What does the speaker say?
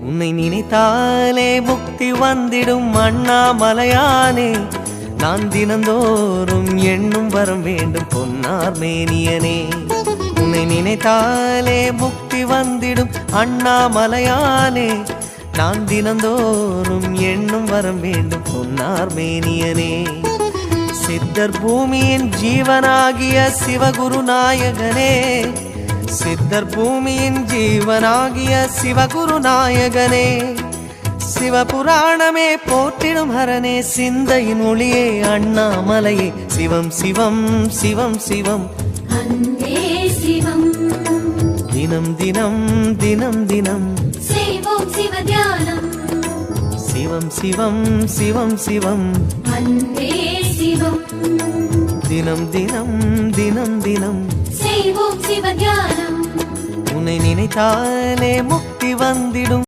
உன்னை நினைத்தாலே முக்தி வந்திடும் அண்ணாமலையானே. நான் தினந்தோறும் எண்ணும் வரம் வேண்டும் பொன்னார் மேனியனே. உன்னை நினைத்தாலே முக்தி வந்திடும் அண்ணாமலையானே. நான் தினந்தோறும் எண்ணும் வரம் வேண்டும் பொன்னார் மேனியனே. சித்தர் பூமியின் ஜீவனாகிய சிவகுரு நாயகனே. சித்தர் பூமியின் ஜீவனாகிய சிவகுரு நாயகனே. சிவபுராணமே போற்றிடும் ஹரனே. சிந்தையின் ஒளியே அண்ணாமலையே. சிவம் சிவம் சிவம் சிவம் அன்பே சிவம். தினம் தினம் தினம் தினம் செய்வோம் சிவ தியானம். சிவம் சிவம் சிவம் சிவம் அன்பே சிவம். தினம் தினம் தினம் தினம் செய்வோம் சிவ தியானம். உன்னை நினைத்தாலே முக்தி வந்திடும்.